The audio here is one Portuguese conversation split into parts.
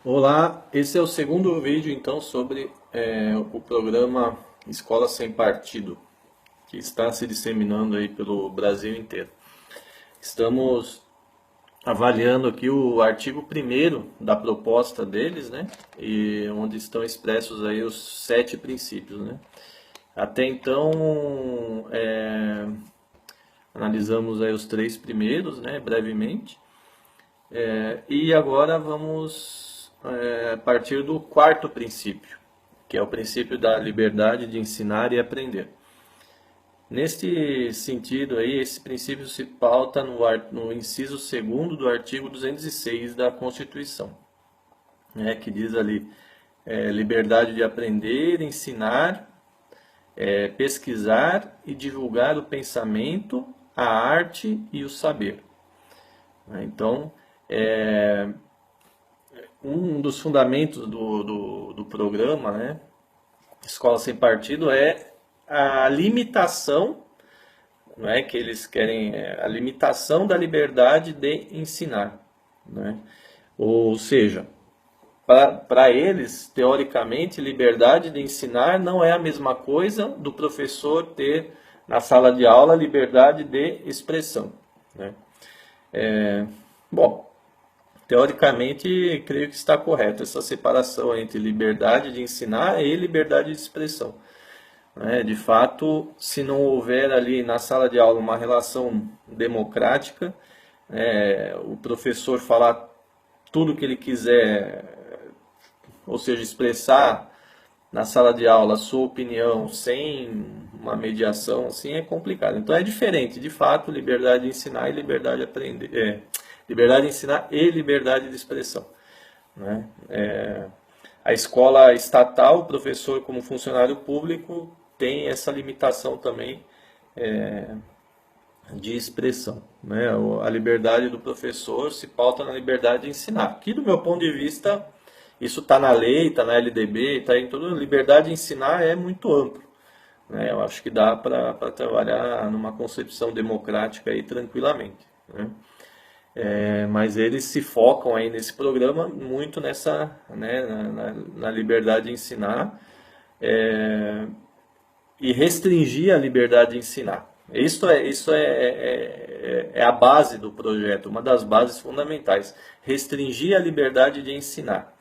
Olá, esse é o segundo vídeo então sobre o programa Escola Sem Partido, que está se disseminando aí pelo Brasil inteiro. Estamos avaliando aqui o artigo 1º da proposta deles, né? E onde estão expressos aí os 7 princípios, né? Até então, analisamos aí os 3 primeiros, né? Brevemente. E agora vamos partir do quarto princípio, que é o princípio da liberdade de ensinar e aprender. Neste sentido aí, esse princípio se pauta no inciso 2º do artigo 206 da Constituição, né, que diz ali, liberdade de aprender, ensinar, pesquisar e divulgar o pensamento, a arte e o saber. Então, um dos fundamentos do programa, né, Escola Sem Partido, é a limitação, não é, que eles querem, a limitação da liberdade de ensinar, né? Ou seja, para eles, teoricamente, liberdade de ensinar não é a mesma coisa do professor ter na sala de aula liberdade de expressão, né? Bom, teoricamente, creio que está correta essa separação entre liberdade de ensinar e liberdade de expressão. De fato, se não houver ali na sala de aula uma relação democrática, o professor falar tudo o que ele quiser, ou seja, expressar na sala de aula a sua opinião sem uma mediação, assim, é complicado. Então é diferente, de fato, liberdade de ensinar e liberdade de aprender. Liberdade de ensinar e liberdade de expressão, né? A escola estatal, o professor como funcionário público tem essa limitação também de expressão, né? A liberdade do professor se pauta na liberdade de ensinar. Aqui, do meu ponto de vista, isso está na lei, está na LDB, está em toda. Liberdade de ensinar é muito amplo, né? Eu acho que dá para trabalhar numa concepção democrática aí tranquilamente, né? Mas eles se focam aí nesse programa muito nessa, né, na liberdade de ensinar, e restringir a liberdade de ensinar. Isso é a base do projeto, uma das bases fundamentais. Restringir a liberdade de ensinar.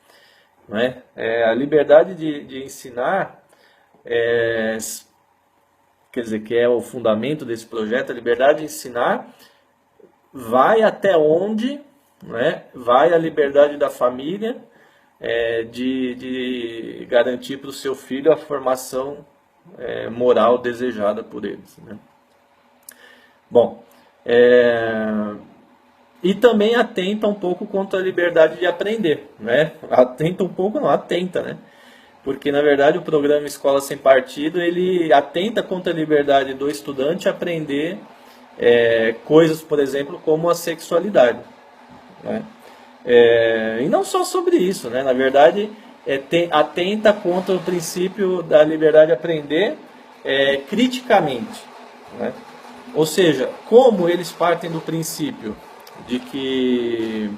Não é? A liberdade de ensinar, quer dizer, que é o fundamento desse projeto, a liberdade de ensinar vai até onde, né, vai a liberdade da família de garantir para o seu filho a formação moral desejada por eles, né? Bom, e também atenta um pouco contra a liberdade de aprender, né? Atenta um pouco, não, atenta, né? Porque, na verdade, o programa Escola Sem Partido, ele atenta contra a liberdade do estudante aprender coisas, por exemplo, como a sexualidade, né? E não só sobre isso, né? Na verdade, atenta contra o princípio da liberdade de aprender criticamente, né? Ou seja, como eles partem do princípio de que,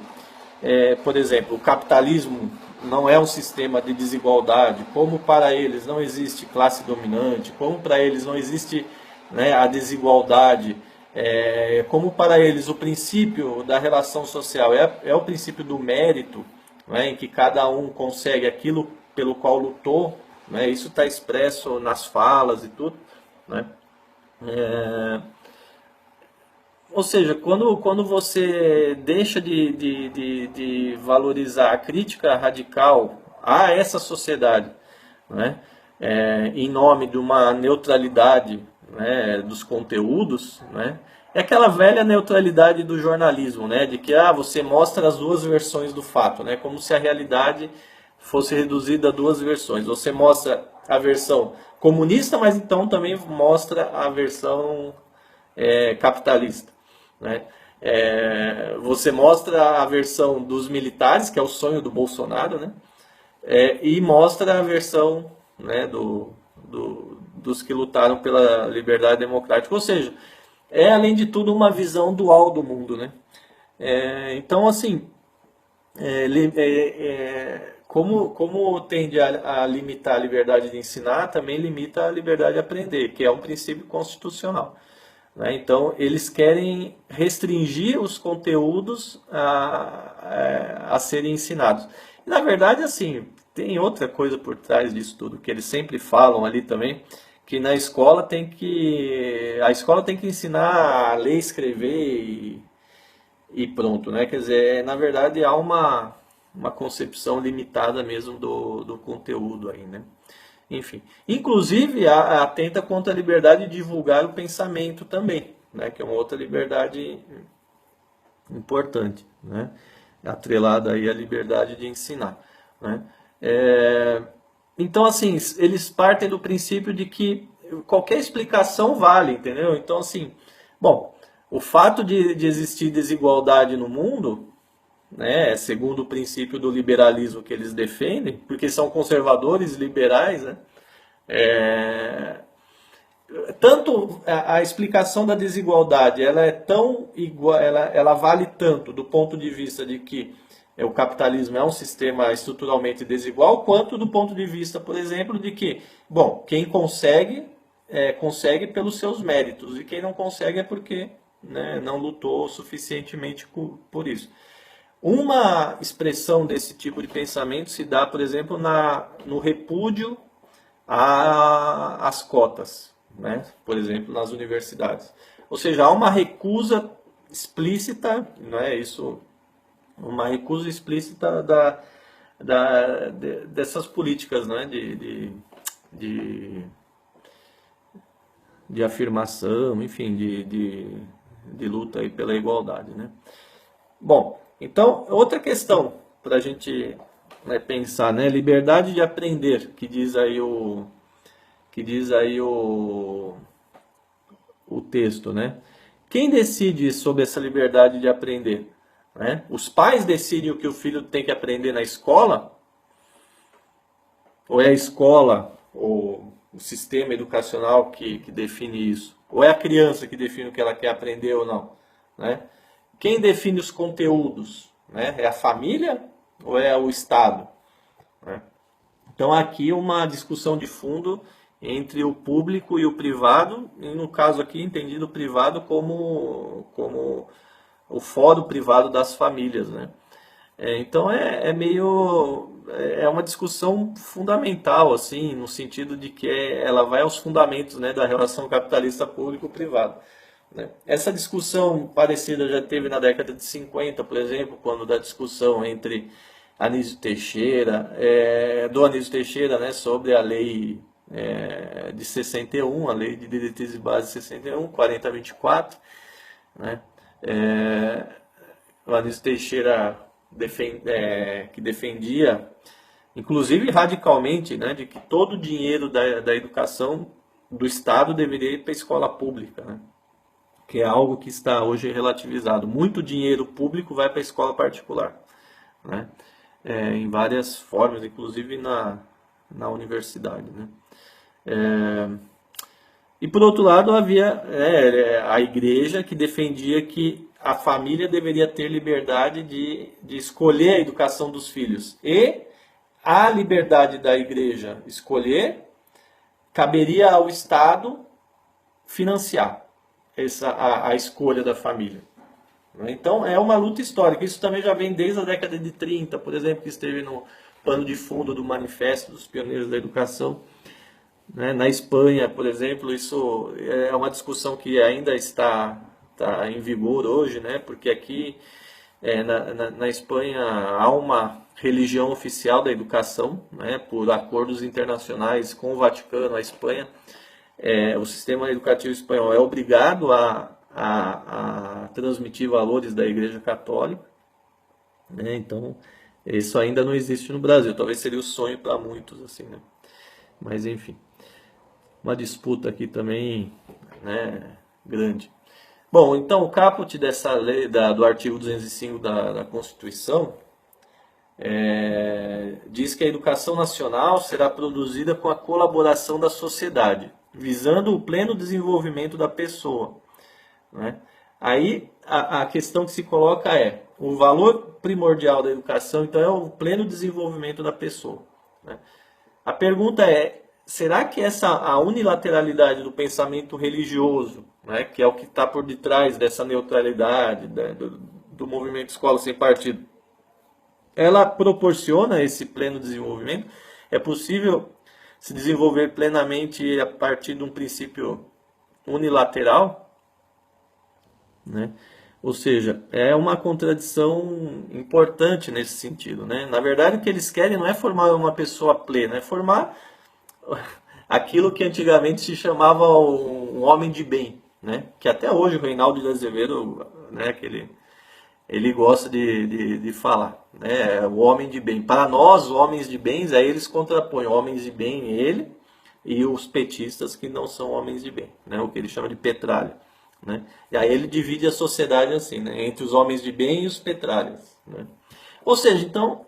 por exemplo, o capitalismo não é um sistema de desigualdade, como para eles não existe classe dominante, como para eles não existe, né, a desigualdade, como para eles o princípio da relação social é o princípio do mérito, né, em que cada um consegue aquilo pelo qual lutou, né, isso está expresso nas falas e tudo, né? Ou seja, quando você deixa de valorizar a crítica radical a essa sociedade, né, em nome de uma neutralidade, né, dos conteúdos, né, é aquela velha neutralidade do jornalismo, né, de que você mostra as duas versões do fato, né, como se a realidade fosse reduzida a duas versões. Você mostra a versão comunista, mas então também mostra a versão capitalista, né? Você mostra a versão dos militares, que é o sonho do Bolsonaro, né? E mostra a versão, né, dos que lutaram pela liberdade democrática. Ou seja, além de tudo uma visão dual do mundo, né? Então, assim, como tende a limitar a liberdade de ensinar, também limita a liberdade de aprender, que é um princípio constitucional. Né? Então, eles querem restringir os conteúdos a serem ensinados. E, na verdade, assim, tem outra coisa por trás disso tudo, que eles sempre falam ali também, que na escola a escola tem que ensinar a ler, escrever e pronto, né? Quer dizer, na verdade há uma concepção limitada mesmo do conteúdo aí, né? Enfim, inclusive atenta contra a liberdade de divulgar o pensamento também, né? Que é uma outra liberdade importante, né? Atrelada aí à liberdade de ensinar, né? Então, assim, eles partem do princípio de que qualquer explicação vale, entendeu? Então, assim, bom, o fato de existir desigualdade no mundo, né, segundo o princípio do liberalismo que eles defendem, porque são conservadores liberais, né, tanto a explicação da desigualdade, ela é tão igual, ela vale tanto do ponto de vista de que o capitalismo é um sistema estruturalmente desigual, quanto do ponto de vista, por exemplo, de que, bom, quem consegue, consegue pelos seus méritos, e quem não consegue é porque, né, não lutou suficientemente por isso. Uma expressão desse tipo de pensamento se dá, por exemplo, no repúdio às cotas, né? Por exemplo, nas universidades. Ou seja, há uma recusa explícita, não é isso? Uma recusa explícita dessas políticas, né? De afirmação, enfim, de luta aí pela igualdade, né? Bom, então, outra questão para a gente, né, pensar, né? Liberdade de aprender, que diz aí o texto, né? Quem decide sobre essa liberdade de aprender? Né? Os pais decidem o que o filho tem que aprender na escola? Ou é a escola, ou o sistema educacional que define isso? Ou é a criança que define o que ela quer aprender ou não? Né? Quem define os conteúdos? Né? É a família ou é o Estado? Né? Então aqui uma discussão de fundo entre o público e o privado, e no caso aqui entendido o privado como o fórum privado das famílias, né? Então é uma discussão fundamental, assim, no sentido de que ela vai aos fundamentos, né, da relação capitalista público-privado. Né? Essa discussão parecida já teve na década de 50, por exemplo, quando da discussão entre Anísio Teixeira, do Anísio Teixeira, né, sobre a lei de 61, a lei de diretrizes básicas de 61, 4024, né? O Anísio Teixeira que defendia, inclusive radicalmente, né, de que todo o dinheiro da educação do Estado deveria ir para a escola pública, né? Que é algo que está hoje relativizado. Muito dinheiro público vai para a escola particular, né? Em várias formas, inclusive na universidade, né? E por outro lado havia a igreja que defendia que a família deveria ter liberdade de escolher a educação dos filhos. E a liberdade da igreja escolher caberia ao Estado financiar a escolha da família. Então é uma luta histórica. Isso também já vem desde a década de 30, por exemplo, que esteve no pano de fundo do Manifesto dos Pioneiros da Educação. Na Espanha, por exemplo, isso é uma discussão que ainda está em vigor hoje, né? Porque aqui na Espanha há uma religião oficial da educação, né? Por acordos internacionais com o Vaticano, a Espanha, o sistema educativo espanhol é obrigado a transmitir valores da Igreja Católica, né? Então, isso ainda não existe no Brasil. Talvez seria o sonho para muitos, assim, né? Mas enfim, uma disputa aqui também, né, grande. Bom, então o caput dessa lei, do artigo 205 da Constituição, diz que a educação nacional será produzida com a colaboração da sociedade, visando o pleno desenvolvimento da pessoa, né? Aí a questão que se coloca é, o valor primordial da educação, então, é o pleno desenvolvimento da pessoa, né? A pergunta é, será que a unilateralidade do pensamento religioso, né, que é o que está por detrás dessa neutralidade, né, do movimento Escola Sem Partido, ela proporciona esse pleno desenvolvimento? É possível se desenvolver plenamente a partir de um princípio unilateral, né? Ou seja, é uma contradição importante nesse sentido, né? Na verdade, o que eles querem não é formar uma pessoa plena, é formar aquilo que antigamente se chamava um homem de bem, né? Que até hoje o Reinaldo de Azevedo, né, que ele gosta de falar, né? O homem de bem. Para nós, homens de bens, aí eles contrapõem homens de bem, ele, e os petistas que não são homens de bem, né? O que ele chama de petralha, né? E aí ele divide a sociedade assim, né? Entre os homens de bem e os petralhas, né? Ou seja, então,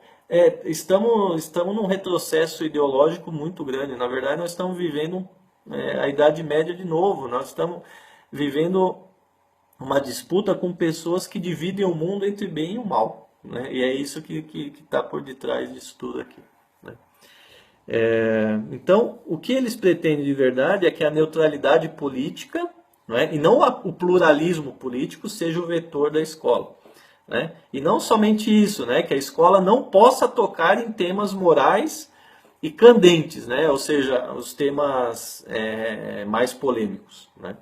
estamos num retrocesso ideológico muito grande. Na verdade, nós estamos vivendo a Idade Média de novo. Nós estamos vivendo uma disputa com pessoas que dividem o mundo entre bem e o mal, né? E é isso que está por detrás disso tudo aqui, né? Então, o que eles pretendem de verdade é que a neutralidade política, né, e não o pluralismo político seja o vetor da escola, né? E não somente isso, né, que a escola não possa tocar em temas morais e candentes, né, ou seja, os temas mais polêmicos, né,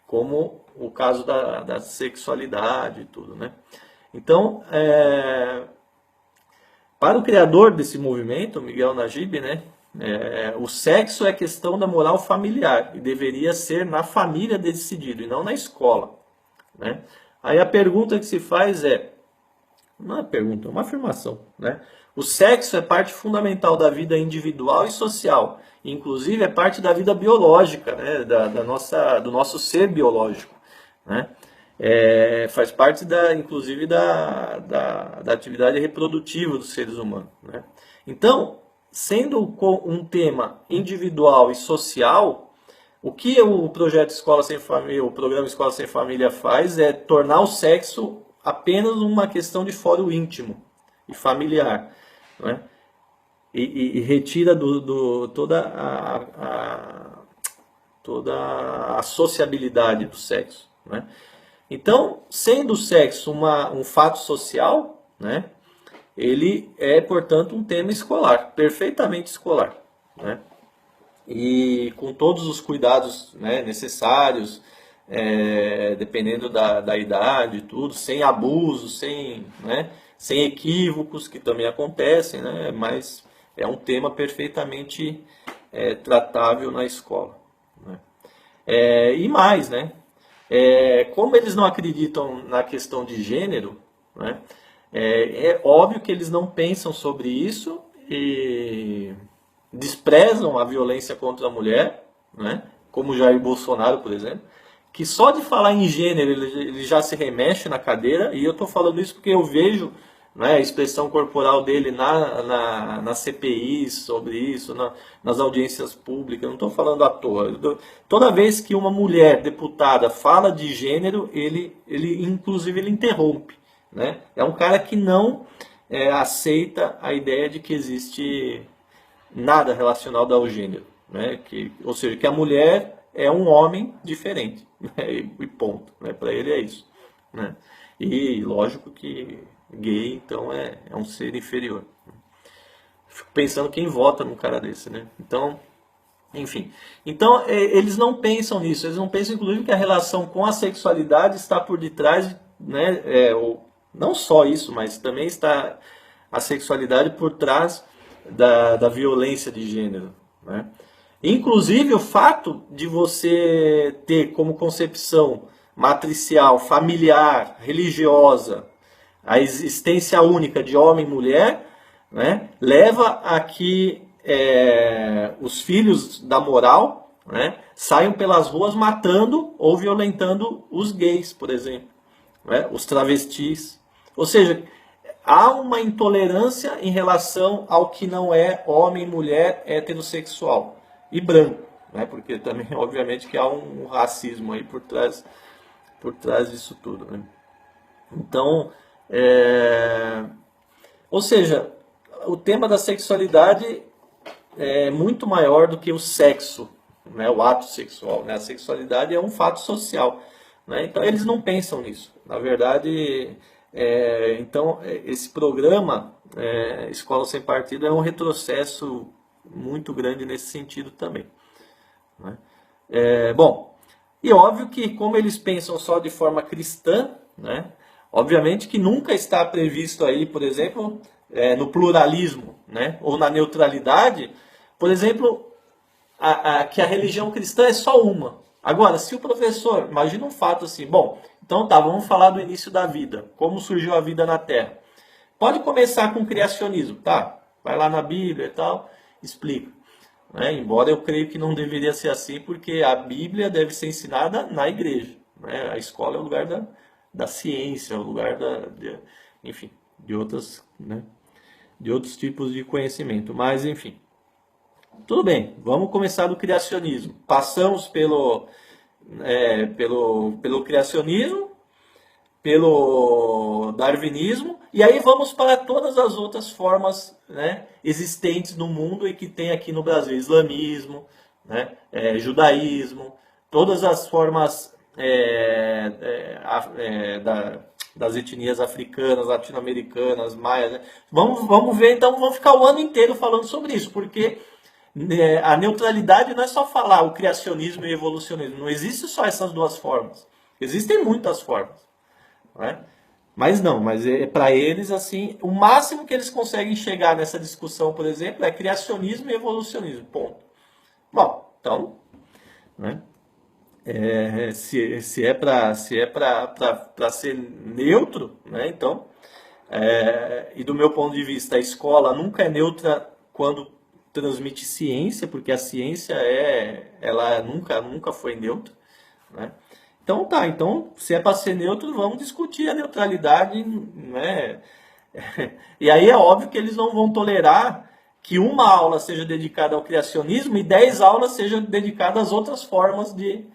como o caso da sexualidade e tudo, né? Então, para o criador desse movimento, Miguel Najib, né, o sexo é questão da moral familiar e deveria ser na família decidido e não na escola, né? Aí a pergunta que se faz não é uma pergunta, é uma afirmação, né? O sexo é parte fundamental da vida individual e social, inclusive é parte da vida biológica, né? Do nosso ser biológico, né? Faz parte inclusive da atividade reprodutiva dos seres humanos, né? Então, sendo um tema individual e social, o que o projeto Escola Sem Família, o programa Escola Sem Família faz é tornar o sexo apenas uma questão de fórum íntimo e familiar, né? E retira toda a sociabilidade do sexo, né? Então, sendo o sexo um fato social, né, ele é, portanto, um tema escolar, perfeitamente escolar, né? E com todos os cuidados, né, necessários, dependendo da idade e tudo, sem abusos, sem equívocos que também acontecem, né, mas é um tema perfeitamente tratável na escola, né? E mais, né? Como eles não acreditam na questão de gênero, né, é óbvio que eles não pensam sobre isso e desprezam a violência contra a mulher, né, como Jair Bolsonaro, por exemplo, que só de falar em gênero ele já se remexe na cadeira, e eu estou falando isso porque eu vejo, né, a expressão corporal dele na CPI sobre isso, nas audiências públicas. Eu não estou falando à toa. Toda vez que uma mulher deputada fala de gênero, inclusive ele interrompe, né? É um cara que não aceita a ideia de que existe nada relacionado ao gênero, né? Ou seja, que a mulher é um homem diferente, né? E ponto, né? Para ele é isso, né? E lógico que gay, então, é um ser inferior. Fico pensando quem vota num cara desse, né? Então, enfim. Então, eles não pensam nisso. Eles não pensam, inclusive, que a relação com a sexualidade está por detrás, né? Não só isso, mas também está a sexualidade por trás da violência de gênero, né? Inclusive, o fato de você ter como concepção matricial, familiar, religiosa, a existência única de homem e mulher, né, leva a que os filhos da moral, né, saiam pelas ruas matando ou violentando os gays, por exemplo, né, os travestis. Ou seja, há uma intolerância em relação ao que não é homem e mulher heterossexual e branco, né, porque também, obviamente, que há um racismo aí por trás por trás disso tudo, né? Então, ou seja, o tema da sexualidade é muito maior do que o sexo, né, o ato sexual, né? A sexualidade é um fato social, né? Então eles não pensam nisso. Na verdade, então esse programa Escola Sem Partido é um retrocesso muito grande nesse sentido também, né? Bom, e óbvio que como eles pensam só de forma cristã, né? Obviamente que nunca está previsto aí, por exemplo, no pluralismo, né? Ou na neutralidade, por exemplo, que a religião cristã é só uma. Agora, se o professor, imagina um fato assim, bom, então tá, vamos falar do início da vida, como surgiu a vida na Terra. Pode começar com o criacionismo, tá? Vai lá na Bíblia e tal, explica. Né? Embora eu creio que não deveria ser assim, porque a Bíblia deve ser ensinada na igreja. Né? A escola é o lugar da ciência, é o lugar enfim, de outras, né? De outros tipos de conhecimento. Mas, enfim. Tudo bem, vamos começar do criacionismo. Passamos pelo criacionismo, pelo darwinismo, e aí vamos para todas as outras formas, né, existentes no mundo e que tem aqui no Brasil. Islamismo, né, judaísmo, todas as formas das etnias africanas, latino-americanas, maias. Né? Vamos ver, então, vamos ficar o ano inteiro falando sobre isso, porque a neutralidade não é só falar o criacionismo e o evolucionismo. Não existe só essas duas formas. Existem muitas formas. Né? Mas não, para eles, assim, o máximo que eles conseguem chegar nessa discussão, por exemplo, é criacionismo e evolucionismo. Ponto. Bom, então, né? Se é para ser neutro, né? Então, e do meu ponto de vista, a escola nunca é neutra quando transmite ciência, porque a ciência ela nunca foi neutra, né? Então tá, então se é para ser neutro, vamos discutir a neutralidade, né? E aí é óbvio que eles não vão tolerar que uma aula seja dedicada ao criacionismo e 10 aulas sejam dedicadas às outras formas de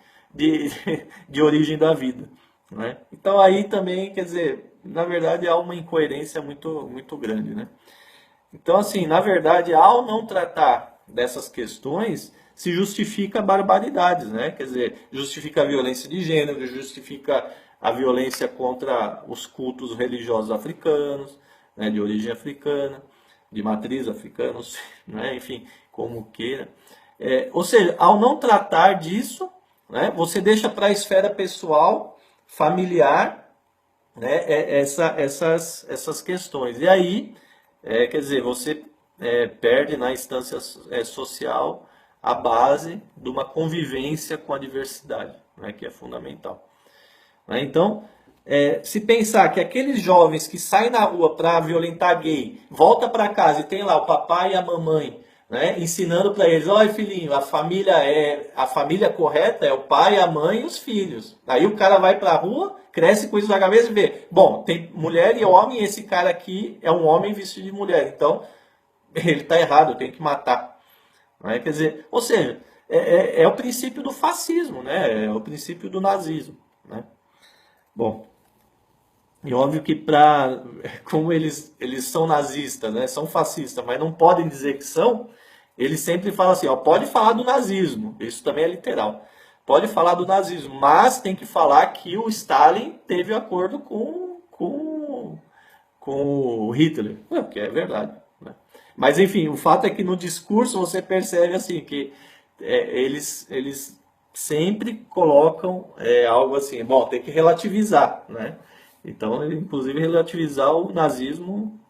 origem da vida, né? Então aí também, quer dizer, na verdade há uma incoerência muito, muito grande, né? Então, assim, na verdade, ao não tratar dessas questões, se justifica barbaridades, né? Quer dizer, justifica a violência de gênero, justifica a violência contra os cultos religiosos africanos, né, de origem africana, de matriz africana, né, enfim, como queira. Ou seja, ao não tratar disso, né, você deixa para a esfera pessoal, familiar, né, essas questões. E aí, quer dizer, você perde na instância social a base de uma convivência com a diversidade, né, que é fundamental. Né? Então, se pensar que aqueles jovens que saem na rua para violentar gay, volta para casa e tem lá o papai e a mamãe, né, ensinando para eles, olha filhinho, a família correta é o pai, a mãe e os filhos. Aí o cara vai para a rua, cresce com isso na cabeça e vê, bom, tem mulher e homem, e esse cara aqui é um homem vestido de mulher, então ele está errado, eu tenho que matar. Né? Quer dizer, ou seja, é o princípio do fascismo, né? É o princípio do nazismo. Né? Bom, e óbvio que como eles são nazistas, né? São fascistas, mas não podem dizer que são, eles sempre falam assim, ó, pode falar do nazismo, isso também é literal. Pode falar do nazismo, mas tem que falar que o Stalin teve acordo com o Hitler, que é verdade. Né? Mas enfim, o fato é que no discurso você percebe assim que eles sempre colocam algo assim, bom, tem que relativizar, né? Então, inclusive relativizar o nazismo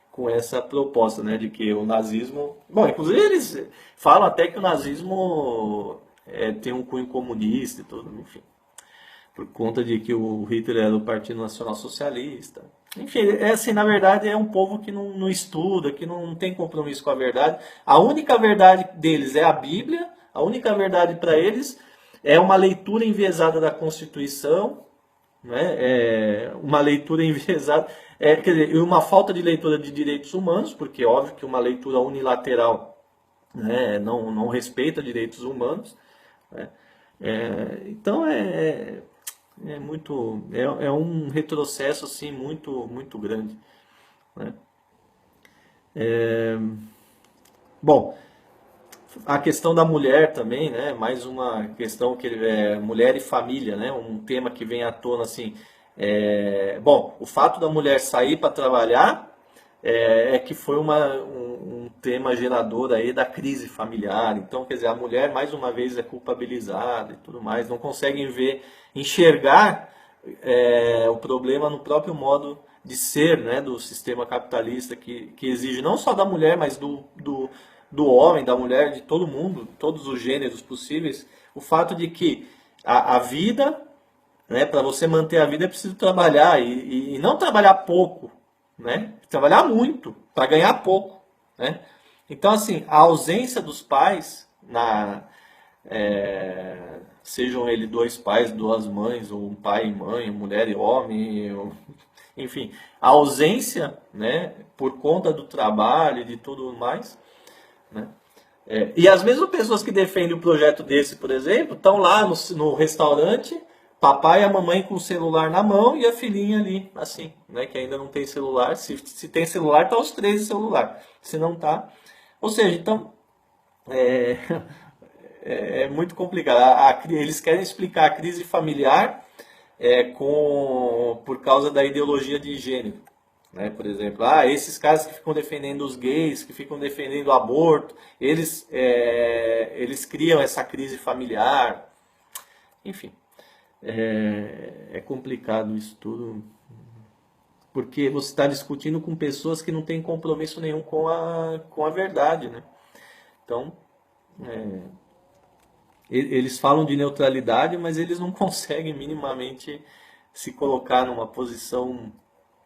com essa proposta, né, de que o nazismo, bom, inclusive eles falam até que o nazismo tem um cunho comunista e tudo, enfim, por conta de que o Hitler era do Partido Nacional Socialista. Enfim, assim, na verdade é um povo que não estuda, que não tem compromisso com a verdade. A única verdade deles é a Bíblia, a única verdade para eles é uma leitura enviesada da Constituição, né? Uma leitura enviesada, quer dizer, uma falta de leitura de direitos humanos, porque é óbvio que uma leitura unilateral, né, não respeita direitos humanos, né? Então é um retrocesso assim muito grande, né? Bom, a questão da mulher também, né? Mais uma questão que é mulher e família, né? Um tema que vem à tona assim. Bom, o fato da mulher sair para trabalhar que foi um tema gerador aí da crise familiar. Então, quer dizer, a mulher mais uma vez é culpabilizada e tudo mais. Não conseguem enxergar o problema no próprio modo de ser, né, do sistema capitalista que exige não só da mulher, mas do homem, da mulher, de todo mundo, todos os gêneros possíveis, o fato de que a vida, né, para você manter a vida é preciso trabalhar e não trabalhar pouco, né? Trabalhar muito para ganhar pouco, né? Então assim, a ausência dos pais sejam eles dois pais, duas mães, ou um pai e mãe, mulher e homem, enfim, a ausência, né, por conta do trabalho e de tudo mais, né? E as mesmas pessoas que defendem um projeto desse, por exemplo, estão lá no restaurante, papai e a mamãe com o celular na mão e a filhinha ali, assim, né, que ainda não tem celular. Se tem celular, tá os três em celular. Se não tá, ou seja, então é, é muito complicado. Eles querem explicar a crise familiar por causa da ideologia de gênero. Né? Por exemplo, esses caras que ficam defendendo os gays, que ficam defendendo o aborto, eles criam essa crise familiar. Enfim, é complicado isso tudo, porque você está discutindo com pessoas que não têm compromisso nenhum com a verdade, né? Então, eles falam de neutralidade, mas eles não conseguem minimamente se colocar numa posição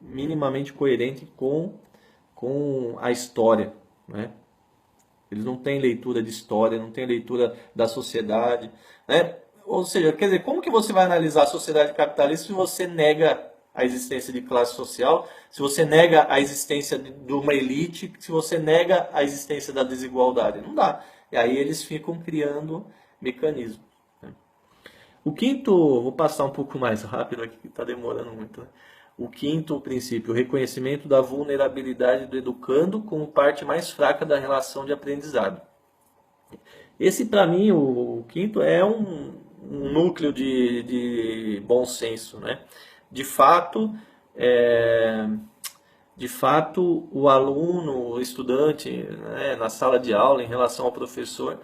minimamente coerente com a história, né? Eles não têm leitura de história, não têm leitura da sociedade, né? Ou seja, quer dizer, como que você vai analisar a sociedade capitalista se você nega a existência de classe social, se você nega a existência de uma elite, se você nega a existência da desigualdade? Não dá. E aí eles ficam criando mecanismos, né? O quinto, vou passar um pouco mais rápido aqui, que está demorando muito, né? O quinto princípio, o reconhecimento da vulnerabilidade do educando como parte mais fraca da relação de aprendizado. Esse, para mim, o quinto é um núcleo de bom senso, né? De fato, o aluno, o estudante, né, na sala de aula, em relação ao professor,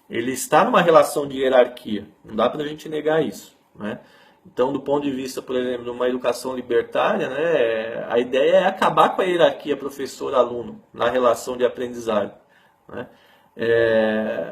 ele está numa relação de hierarquia. Não dá para a gente negar isso, né? Então, do ponto de vista, por exemplo, de uma educação libertária, né, a ideia é acabar com a hierarquia professor-aluno na relação de aprendizagem, né?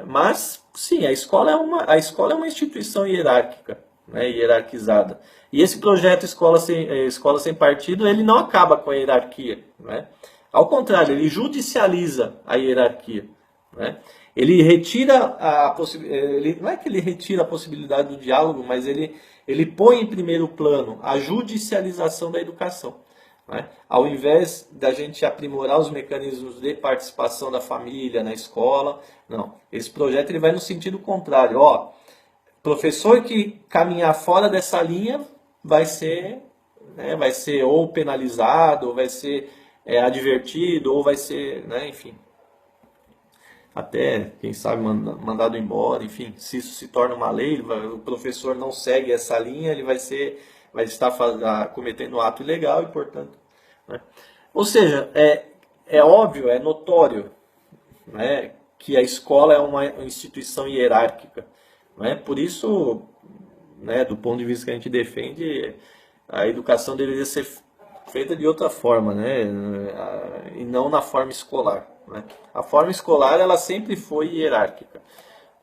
Mas, sim, a escola é uma instituição hierárquica, né, hierarquizada. E esse projeto Escola Sem Partido, ele não acaba com a hierarquia, né? Ao contrário, ele judicializa a hierarquia, né? Ele retira a possibilidade, não é que ele retira a possibilidade do diálogo, mas ele põe em primeiro plano a judicialização da educação, né? Ao invés da gente aprimorar os mecanismos de participação da família na escola, não. Esse projeto ele vai no sentido contrário. Professor que caminhar fora dessa linha vai ser ou penalizado, ou vai ser advertido, ou vai ser, né, enfim, até, quem sabe, mandado embora. Enfim, se isso se torna uma lei, o professor não segue essa linha, ele vai estar cometendo um ato ilegal e, portanto, né? Ou seja, é óbvio, é notório, né, que a escola é uma instituição hierárquica, né? Por isso, né, do ponto de vista que a gente defende, a educação deveria ser feita de outra forma, né, e não na forma escolar, né? A forma escolar ela sempre foi hierárquica,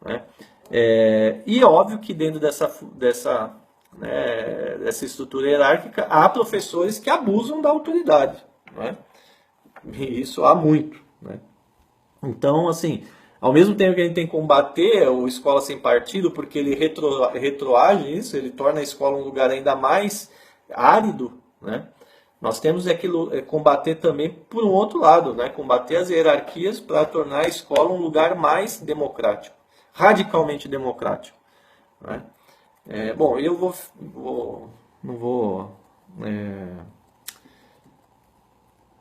né? E óbvio que dentro dessa estrutura hierárquica há professores que abusam da autoridade, né? E isso há muito, né? Então, assim, ao mesmo tempo que a gente tem que combater o Escola Sem Partido, porque ele retroage isso, ele torna a escola um lugar ainda mais árido, né? Nós temos que combater também por um outro lado, né? Combater as hierarquias para tornar a escola um lugar mais democrático, radicalmente democrático, né? Bom, eu não vou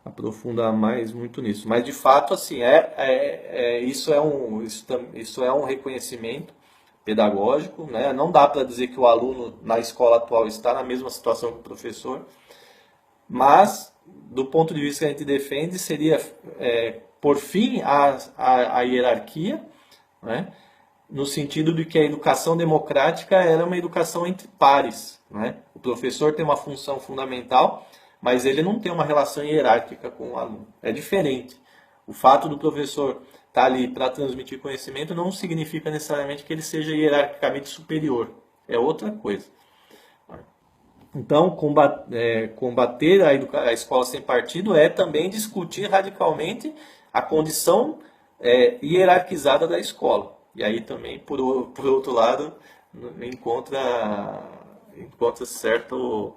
aprofundar mais muito nisso, mas de fato assim isso é um reconhecimento pedagógico, né? Não dá para dizer que o aluno na escola atual está na mesma situação que o professor, mas do ponto de vista que a gente defende seria por fim a hierarquia, né? No sentido de que a educação democrática era uma educação entre pares, né? O professor tem uma função fundamental, mas ele não tem uma relação hierárquica com o aluno. É diferente. O fato do professor estar ali para transmitir conhecimento não significa necessariamente que ele seja hierarquicamente superior. É outra coisa. Então, combater a escola sem partido é também discutir radicalmente a condição hierarquizada da escola. E aí também, por outro lado, encontra certo,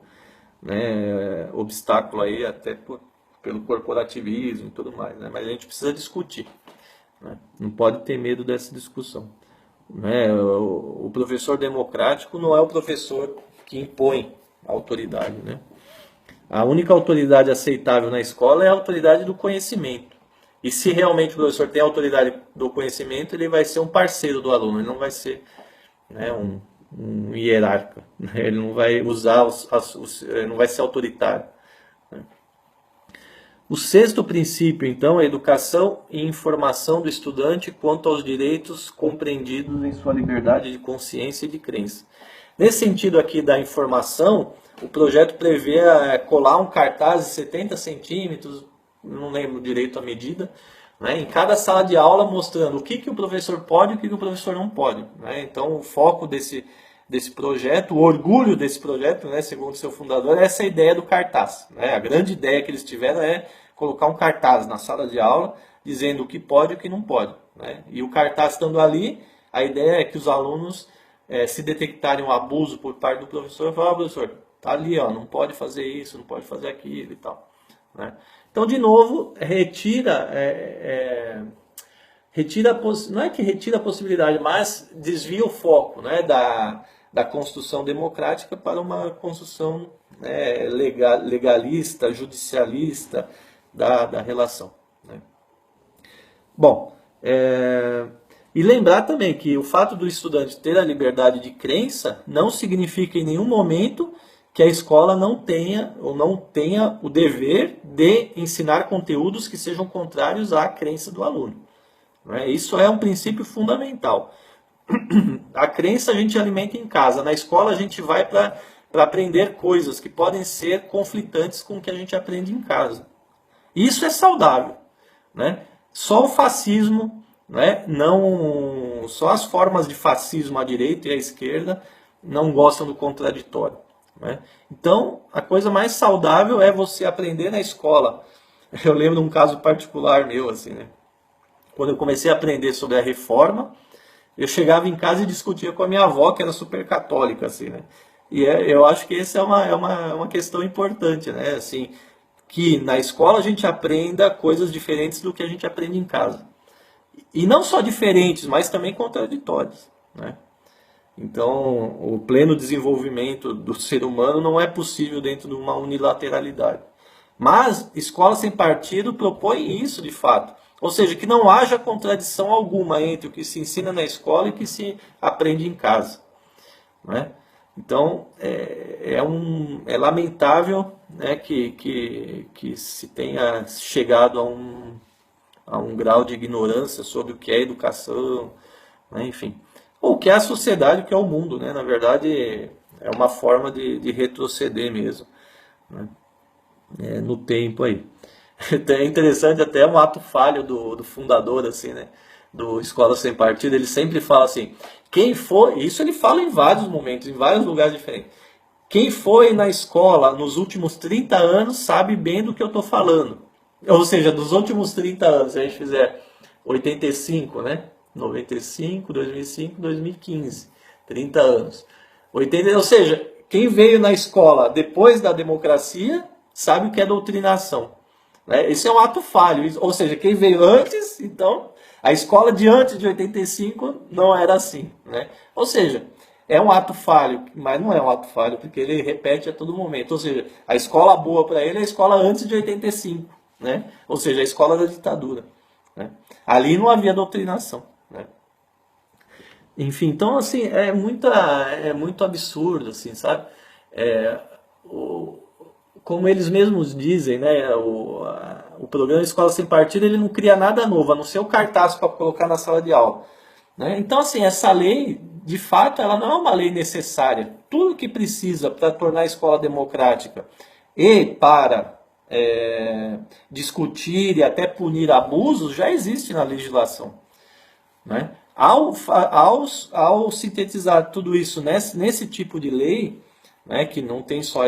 né, obstáculo aí até pelo corporativismo e tudo mais, né? Mas a gente precisa discutir, né? Não pode ter medo dessa discussão, né? O professor democrático não é o professor que impõe a autoridade, né? A única autoridade aceitável na escola é a autoridade do conhecimento. E se realmente o professor tem a autoridade do conhecimento, ele vai ser um parceiro do aluno, ele não vai ser, né, um hierarca, né? Ele não vai usar ele não vai ser autoritário, né? O sexto princípio, então, é a educação e informação do estudante quanto aos direitos compreendidos em sua liberdade de consciência e de crença. Nesse sentido aqui da informação, o projeto prevê colar um cartaz de 70 centímetros, não lembro direito a medida, né, em cada sala de aula mostrando o que o professor pode e o que o professor não pode, né? Então o foco desse projeto, o orgulho desse projeto, né, segundo seu fundador, é essa ideia do cartaz, né? A grande ideia que eles tiveram é colocar um cartaz na sala de aula dizendo o que pode e o que não pode, né? E o cartaz estando ali, a ideia é que os alunos, se detectarem um abuso por parte do professor, falam: professor, tá ali, ó, não pode fazer isso, não pode fazer aquilo e tal, né? Então, de novo, não é que retira a possibilidade, mas desvia o foco, né, da construção democrática para uma construção, né, legalista, judicialista da relação, né? Bom, e lembrar também que o fato do estudante ter a liberdade de crença não significa em nenhum momento que a escola não tenha o dever de ensinar conteúdos que sejam contrários à crença do aluno, né? Isso é um princípio fundamental. A crença a gente alimenta em casa, na escola a gente vai para aprender coisas que podem ser conflitantes com o que a gente aprende em casa. Isso é saudável, né? Só o fascismo, né, só as formas de fascismo à direita e à esquerda não gostam do contraditório, né? Então, a coisa mais saudável é você aprender na escola. Eu lembro de um caso particular meu, assim, né? Quando eu comecei a aprender sobre a reforma, eu chegava em casa e discutia com a minha avó, que era super católica, assim, né? E eu acho que essa é uma questão importante, né? Assim, que na escola a gente aprenda coisas diferentes do que a gente aprende em casa. E não só diferentes, mas também contraditórias, né? Então, o pleno desenvolvimento do ser humano não é possível dentro de uma unilateralidade. Mas, escola sem partido propõe isso de fato. Ou seja, que não haja contradição alguma entre o que se ensina na escola e o que se aprende em casa, né? Então, é lamentável, né, que se tenha chegado a um grau de ignorância sobre o que é educação, né, enfim. Ou o que é a sociedade, o que é o mundo, né? Na verdade, é uma forma de retroceder mesmo, né, no tempo aí. É interessante até um ato falho do fundador, assim, né, do Escola Sem Partido. Ele sempre fala assim: quem foi, isso ele fala em vários momentos, em vários lugares diferentes, quem foi na escola nos últimos 30 anos sabe bem do que eu estou falando. Ou seja, dos últimos 30 anos, se a gente fizer 85, né, 95, 2005, 2015, 30 anos. Ou seja, quem veio na escola depois da democracia sabe o que é doutrinação, né? Esse é um ato falho. Ou seja, quem veio antes, então, a escola de antes de 85 não era assim, né? Ou seja, É um ato falho, mas não é um ato falho, porque ele repete a todo momento. Ou seja, a escola boa para ele é a escola antes de 85, né? Ou seja, a escola da ditadura. Né? Ali não havia doutrinação. Né? Enfim, então assim, é muito absurdo, assim, sabe? É, o, como eles mesmos dizem, né? O programa Escola Sem Partido ele não cria nada novo, a não ser o cartaz para colocar na sala de aula. Né? Então, assim, essa lei, de fato, ela não é uma lei necessária. Tudo que precisa para tornar a escola democrática e para discutir e até punir abusos já existe na legislação. Né? Ao sintetizar tudo isso nesse tipo de lei, né, que não tem só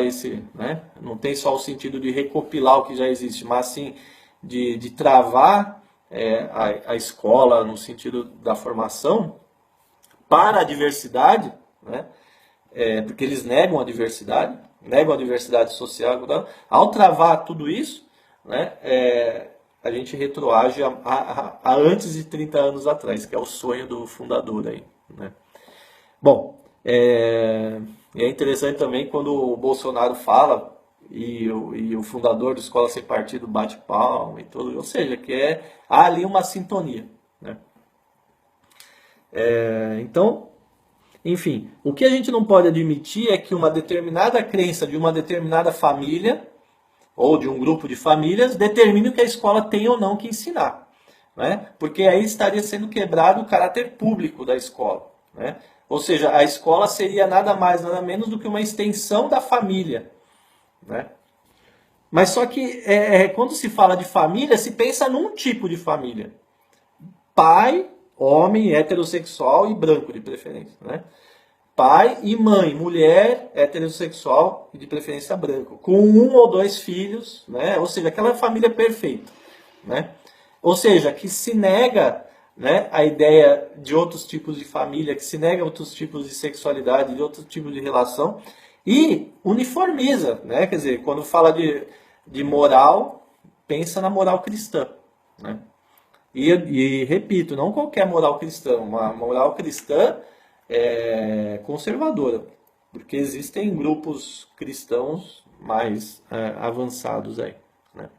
né, não tem só o sentido de recopilar o que já existe, mas sim de travar a escola no sentido da formação para a diversidade, né, porque eles negam a diversidade social. Ao travar tudo isso, né, a gente retroage a antes de 30 anos atrás, que é o sonho do fundador aí, né? Bom, é interessante também quando o Bolsonaro fala e o fundador do Escola Sem Partido bate palma e tudo, ou seja, há ali uma sintonia, né? Então, enfim, o que a gente não pode admitir é que uma determinada crença de uma determinada família ou de um grupo de famílias determine o que a escola tem ou não que ensinar, né? Porque aí estaria sendo quebrado o caráter público da escola, né? Ou seja, a escola seria nada mais, nada menos do que uma extensão da família, né? Mas só que quando se fala de família, se pensa num tipo de família. Pai, homem, heterossexual e branco de preferência, né? Pai e mãe, mulher, heterossexual e de preferência branco, com um ou dois filhos, né? Ou seja, aquela família perfeita, né? Ou seja, que se nega, né, a ideia de outros tipos de família, que se nega outros tipos de sexualidade, de outros tipos de relação e uniformiza, né? Quer dizer, quando fala de moral, pensa na moral cristã, né? E repito, não qualquer moral cristã, uma moral cristã conservadora, porque existem grupos cristãos mais avançados aí, né?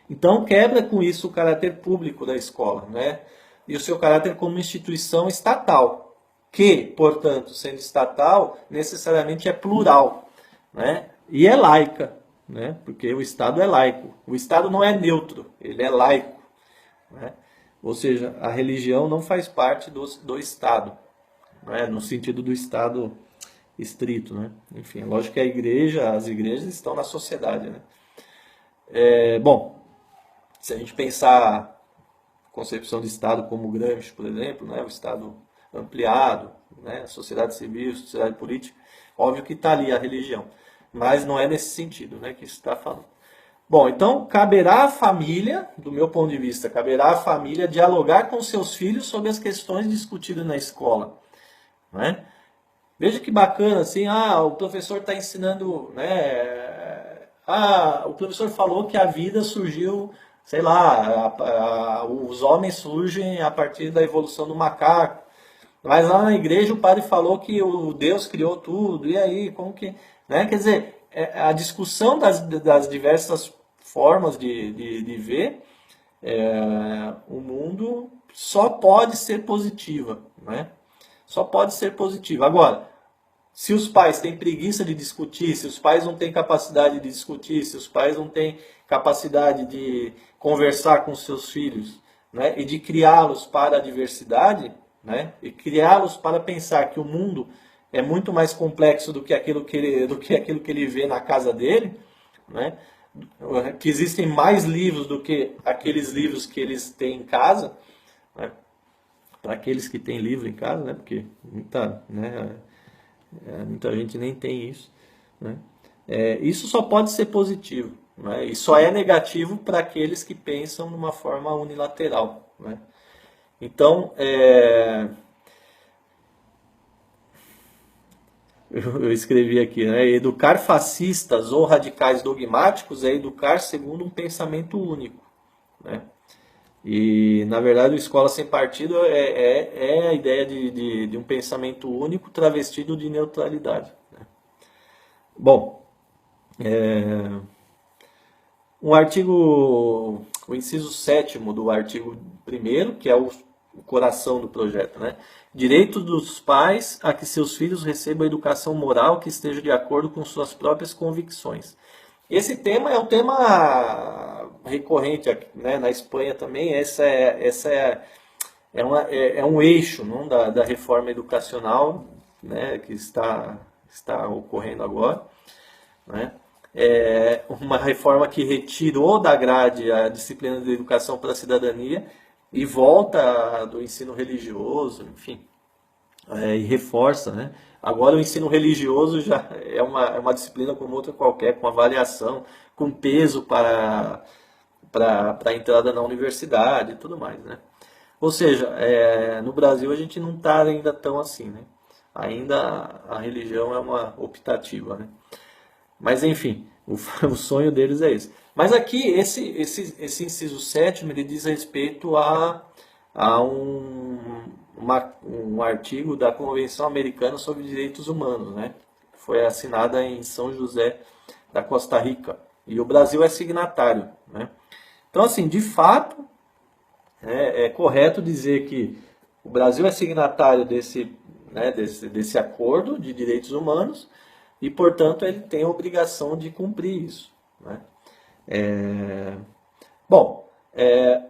Então quebra com isso o caráter público da escola, né? E o seu caráter como instituição estatal, que, portanto, sendo estatal, necessariamente é plural, né? E é laica, né? Porque o Estado é laico. O Estado não é neutro, ele é laico, né? Ou seja, a religião não faz parte do Estado, né? No sentido do Estado estrito, né? Enfim, lógico que as igrejas estão na sociedade, né? Bom, se a gente pensar a concepção de Estado como Gramsci, por exemplo, né? O Estado ampliado, né? A sociedade civil, a sociedade política, óbvio que está ali a religião, mas não é nesse sentido, né, que isso está falando. Bom, então caberá à família, do meu ponto de vista, caberá à família dialogar com seus filhos sobre as questões discutidas na escola, né? Veja que bacana, assim, o professor está ensinando, né? O professor falou que a vida surgiu, sei lá, os homens surgem a partir da evolução do macaco. Mas lá na igreja o padre falou que o Deus criou tudo, e aí, como que... Né? Quer dizer, a discussão das diversas formas de ver o mundo só pode ser positiva, né? Só pode ser positiva. Agora, se os pais têm preguiça de discutir, se os pais não têm capacidade de discutir, se os pais não têm capacidade de conversar com seus filhos, né, e de criá-los para a diversidade, né, e criá-los para pensar que o mundo é muito mais complexo do que aquilo que ele vê na casa dele, né, que existem mais livros do que aqueles livros que eles têm em casa, né, para aqueles que têm livro em casa, né, porque muita gente nem tem isso, né? Isso só pode ser positivo, né? E só é negativo para aqueles que pensam de uma forma unilateral, né? Então, eu escrevi aqui, né? Educar fascistas ou radicais dogmáticos é educar segundo um pensamento único, né? E, na verdade, o Escola Sem Partido é a ideia de um pensamento único travestido de neutralidade. Bom, um artigo, o inciso 7º do artigo 1º, que é o coração do projeto, né? Direito dos pais a que seus filhos recebam a educação moral que esteja de acordo com suas próprias convicções. Esse tema é um tema recorrente aqui, né? Na Espanha também. É um eixo, não, da reforma educacional, né? Que está ocorrendo agora, né? É uma reforma que retirou da grade a disciplina de educação para a cidadania e volta do ensino religioso, enfim, e reforça, né? Agora o ensino religioso já é uma disciplina como outra qualquer, com avaliação, com peso para a entrada na universidade e tudo mais, né? Ou seja, no Brasil a gente não está ainda tão assim, né? Ainda a religião é uma optativa, né? Mas enfim, o sonho deles é esse. Mas aqui, esse inciso 7º, ele diz respeito a um artigo da Convenção Americana sobre Direitos Humanos, né? Foi assinada em São José da Costa Rica. E o Brasil é signatário, né? Então, assim, de fato, é correto dizer que o Brasil é signatário desse acordo de direitos humanos e, portanto, ele tem a obrigação de cumprir isso, né? Bom,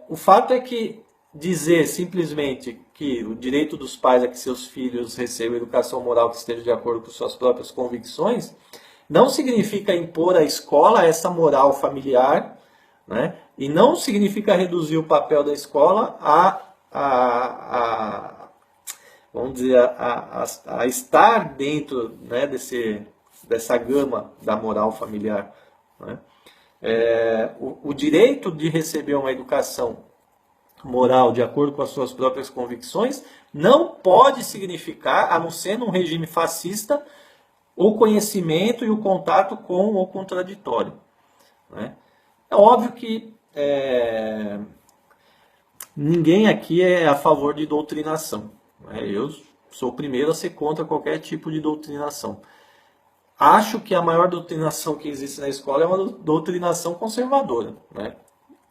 o fato é que dizer simplesmente que o direito dos pais é que seus filhos recebam educação moral que esteja de acordo com suas próprias convicções não significa impor à escola essa moral familiar, né? E não significa reduzir o papel da escola vamos dizer, a estar dentro, né, dessa gama da moral familiar, né? O direito de receber uma educação moral de acordo com as suas próprias convicções não pode significar, a não ser num regime fascista, o conhecimento e o contato com o contraditório, né? É óbvio que ninguém aqui é a favor de doutrinação, né? Eu sou o primeiro a ser contra qualquer tipo de doutrinação. Acho que a maior doutrinação que existe na escola é uma doutrinação conservadora, né?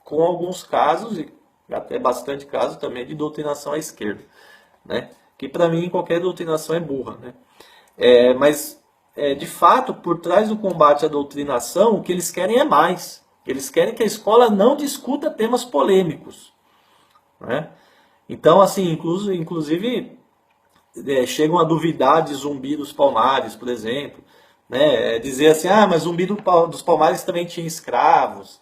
Com alguns casos, e até bastante casos também, de doutrinação à esquerda, né? Que para mim qualquer doutrinação é burra, né? Mas, de fato, por trás do combate à doutrinação, o que eles querem é mais. Eles querem que a escola não discuta temas polêmicos, né? Então, assim, inclusive chegam a duvidar de Zumbi dos Palmares, por exemplo, né? Dizer assim, mas Zumbi dos Palmares também tinha escravos,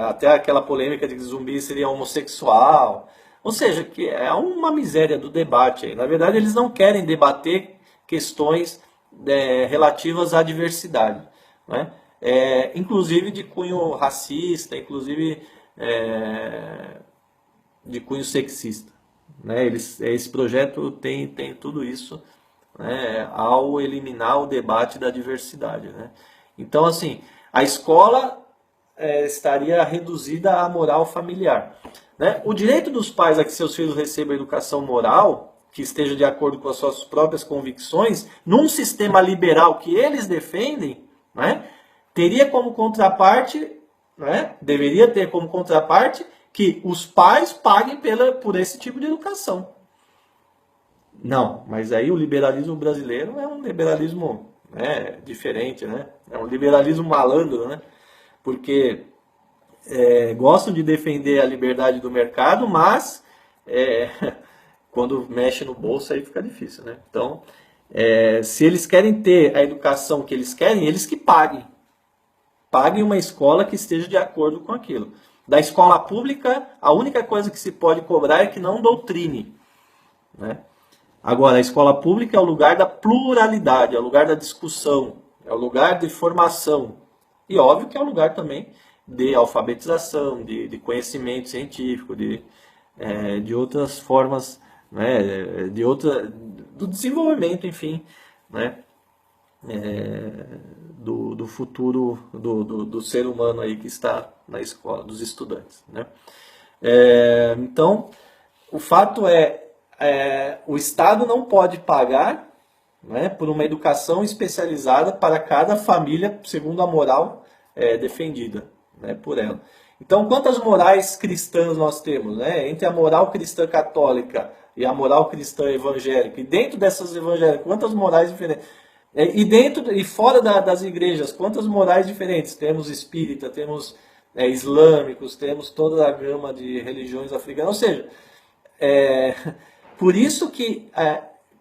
até aquela polêmica de que Zumbi seria homossexual. Ou seja, que é uma miséria do debate aí. Na verdade, eles não querem debater questões relativas à diversidade, né? Inclusive de cunho racista, inclusive de cunho sexista, né? Esse projeto tem tudo isso, né, ao eliminar o debate da diversidade, né? Então, assim, a escola estaria reduzida à moral familiar, né? O direito dos pais a que seus filhos recebam educação moral que esteja de acordo com as suas próprias convicções, num sistema liberal que eles defendem, né, teria como contraparte, né, deveria ter como contraparte que os pais paguem por esse tipo de educação. Não, mas aí o liberalismo brasileiro é um liberalismo, né, diferente, né? É um liberalismo malandro, né? Porque gostam de defender a liberdade do mercado, mas quando mexe no bolso aí fica difícil, né? Então, se eles querem ter a educação que eles querem, eles que paguem. Paguem uma escola que esteja de acordo com aquilo. Da escola pública, a única coisa que se pode cobrar é que não doutrine, né? Agora, a escola pública é o lugar da pluralidade, é o lugar da discussão, é o lugar de formação. E óbvio que é o lugar também de alfabetização, de conhecimento científico, de outras formas, né, do desenvolvimento, enfim, né, do futuro do ser humano aí que está na escola, dos estudantes, né? Então, o fato o Estado não pode pagar, né, por uma educação especializada para cada família, segundo a moral defendida, né, por ela. Então, quantas morais cristãs nós temos, né, entre a moral cristã católica e a moral cristã evangélica? E dentro dessas evangélicas, quantas morais diferentes? E dentro e fora das igrejas, quantas morais diferentes? Temos espírita, temos islâmicos, temos toda a gama de religiões africanas. Ou seja, por isso que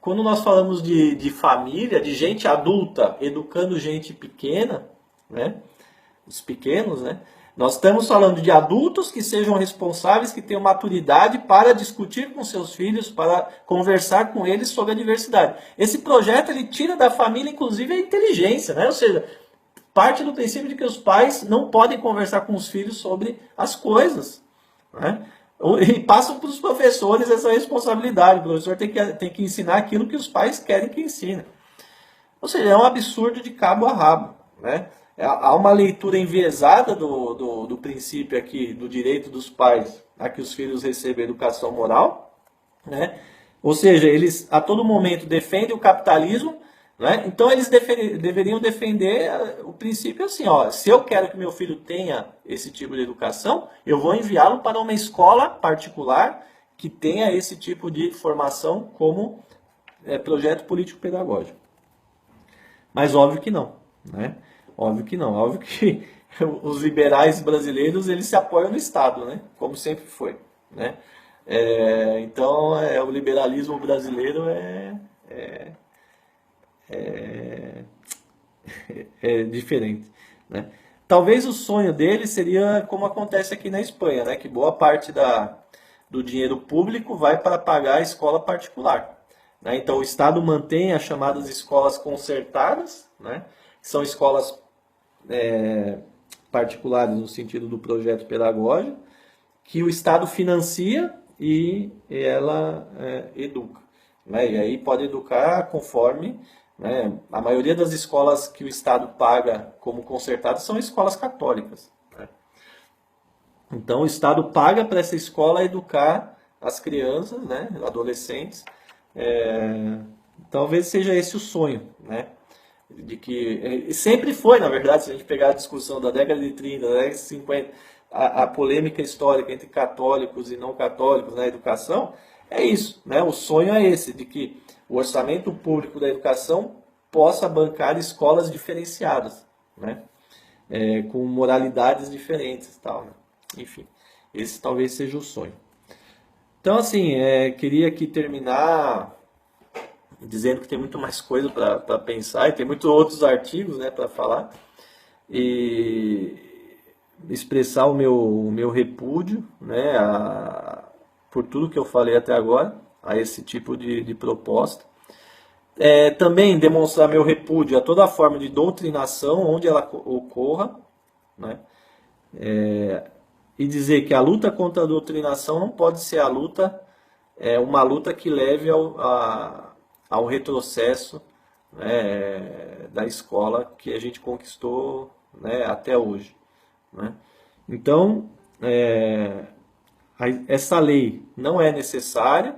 quando nós falamos de família, de gente adulta educando gente pequena, né, os pequenos, né, nós estamos falando de adultos que sejam responsáveis, que tenham maturidade para discutir com seus filhos, para conversar com eles sobre a diversidade. Esse projeto ele tira da família, inclusive, a inteligência, né? Ou seja, parte do princípio de que os pais não podem conversar com os filhos sobre as coisas, né? E passam para os professores essa responsabilidade. O professor tem que ensinar aquilo que os pais querem que ensine. Ou seja, é um absurdo de cabo a rabo, né? Há uma leitura enviesada do princípio aqui, do direito dos pais a que os filhos recebam educação moral, né? Ou seja, eles a todo momento defendem o capitalismo, né? Então eles deveriam defender o princípio assim, ó, se eu quero que meu filho tenha esse tipo de educação, eu vou enviá-lo para uma escola particular que tenha esse tipo de formação como projeto político-pedagógico. Mas óbvio que não, né? Óbvio que não. Óbvio que os liberais brasileiros eles se apoiam no Estado, né? Como sempre foi, né? Então, o liberalismo brasileiro é diferente, né? Talvez o sonho dele seria como acontece aqui na Espanha, né? Que boa parte do dinheiro público vai para pagar a escola particular, né? Então, o Estado mantém as chamadas escolas concertadas, né? Que são escolas particulares no sentido do projeto pedagógico, que o Estado financia e ela educa, né? E aí pode educar conforme, né? A maioria das escolas que o Estado paga como concertadas são escolas católicas, né? Então o Estado paga para essa escola educar as crianças, né? Adolescentes. Talvez seja esse o sonho, né? De que sempre foi, na verdade, se a gente pegar a discussão da década de 30, da década de 50, a polêmica histórica entre católicos e não católicos na educação, é isso, né? O sonho é esse, de que o orçamento público da educação possa bancar escolas diferenciadas, né? Com moralidades diferentes, tal, né? Enfim, esse talvez seja o sonho. Então, assim, queria aqui terminar dizendo que tem muito mais coisa para pensar e tem muitos outros artigos, né, para falar e expressar o meu repúdio, né, por tudo que eu falei até agora a esse tipo de proposta. Também demonstrar meu repúdio a toda forma de doutrinação onde ela ocorra, né, e dizer que a luta contra a doutrinação não pode ser uma luta que leve ao retrocesso, né, da escola que a gente conquistou, né, até hoje, né? Então, essa lei não é necessária,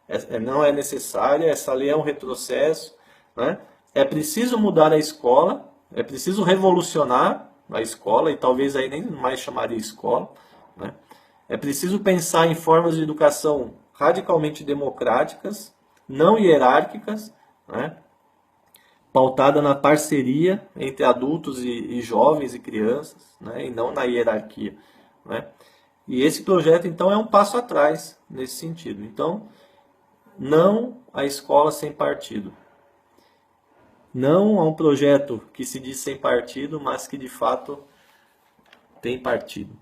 essa lei é um retrocesso, né? É preciso mudar a escola, é preciso revolucionar a escola, e talvez aí nem mais chamaria escola, né? É preciso pensar em formas de educação radicalmente democráticas, não hierárquicas, né? Pautada na parceria entre adultos e jovens e crianças, né? E não na hierarquia, né? E esse projeto, então, é um passo atrás nesse sentido. Então, não a escola sem partido. Não a um projeto que se diz sem partido, mas que de fato tem partido.